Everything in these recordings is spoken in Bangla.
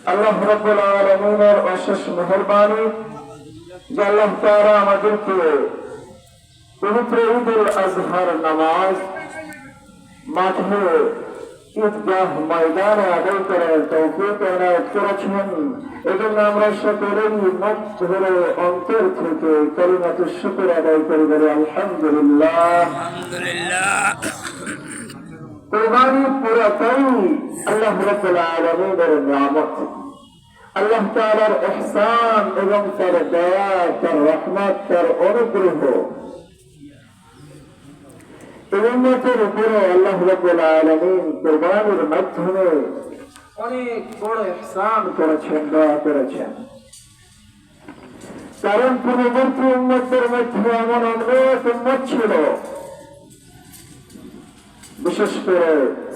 আল্লাহ রাব্বুল আলামিনের অশেষ মেহেরবানি যে আল্লাহ তাআলা আমাদেরকে পবিত্র ঈদুল আজহার নামাজ মাঠে ঈদগাহ ময়দানে আদায় করার তৌফিক এনায়েত করেছেন। এজন্য আমরা সকলেই মুখ ধরে অন্তর থেকে কালিমাতু শুকর আদায় করে বলি আলহামদুলিল্লাহ। কুরবানি পুরাটাই আল্লাহ রাব্বুল আলামিনের নিয়ামত, আল্লাহ তাআলার ইহসান এবং তার দয়া, তার রহমত, তার অনুগ্রহ। উম্মতের উপরে আল্লাহ রাব্বুল আলামিন কুরবানির মাধ্যমে অনেক বড় ইহসান করেছেন, দয়া করেছেন। কারণ পূর্ববর্তী উম্মতের মধ্যে এমন অনেক উম্মত ছিল, বিশেষ করে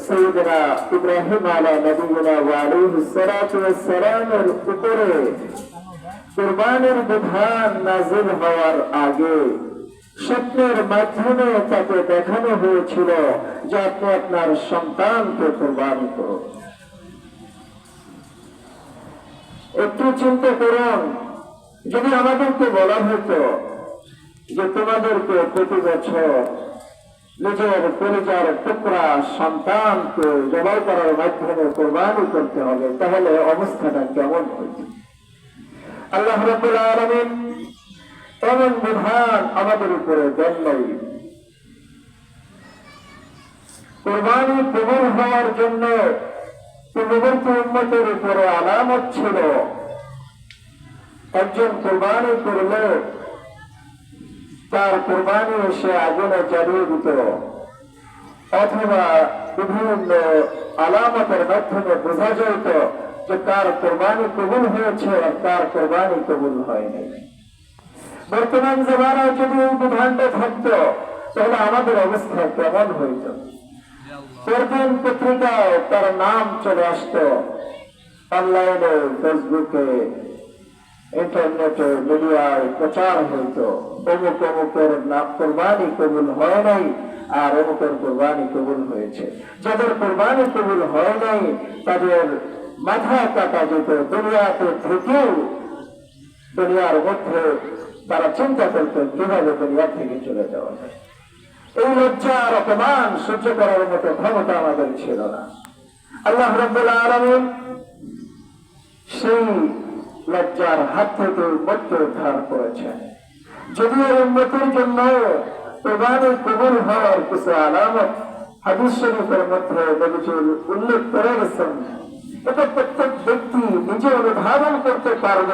সাইয়েদনা ইব্রাহিম আলা নবিয়িনা ওয়া আলাইহিস সালাতু ওয়াস সালামের উপরে কুরবানির বিধান নাযিল হওয়ার আগে স্বপ্নের মাধ্যমে তাকে দেখানো হয়েছিল যে আপনি আপনার সন্তানকে কুরবানি করুন। একটু চিন্তা করুন, যদি আমাদেরকে বলা হতো যে তোমাদেরকে প্রতি বছর নিজের পরিচয়ের টুকরা সন্তানকে জবাই করার মাধ্যমে কুরবানি করতে হবে, তাহলে অবস্থাটা কেমন হইত? আল্লাহ রাব্বুল আলামিন এমন বিধান আমাদের উপরে দেন নাই। কুরবানি কবুল হওয়ার জন্য পূর্ববর্তী উম্মতের উপরে আলামত ছিল। একজন কুরবানি করলে তার কুরবানি এসে আগুনে জ্বালিয়ে দিত, অথবা বিভিন্ন আলামতের মাধ্যমে বোঝা যেত যে তার কুরবানি কবুল হয়েছে আর তার কুরবানি কবুল হয়নি। বর্তমান জামানায় যদি এই বিধানটা থাকতো তাহলে আমাদের অবস্থা কেমন হইত? পরদিন পত্রিকায় তার নাম চলে আসতো, অনলাইনে, ফেসবুকে, ইন্টারনেটে, মিডিয়ায় প্রচার হইত, অমুক অমুকের নাম কুরবানি কবুল হয় নাই আর অমুকের কুরবানি কবুল হয়েছে। যাদের কুরবানি কবুল হয় নাই তাদের মাথা কাটা যেত। দুনিয়াতে থেকেও দুনিয়ার মধ্যে তারা চিন্তা করত কিভাবে দুনিয়া থেকে চলে যাওয়া যায়। এই লজ্জা আর অপমান সহ্য করার মতো ক্ষমতা আমাদের ছিল না। আল্লাহ রাব্বুল আলামিন সেই লজ্জার হাত থেকে উম্মতকে উদ্ধার করেছেন। যদিও উম্মতের জন্য কুরবানি কবুল হওয়ার কিছু আলামত হাদিস শরীফের মধ্যে নবীজি উল্লেখ করে গেছেন, এটা প্রত্যেক ব্যক্তি নিজে অনুধাবন করতে পারবে।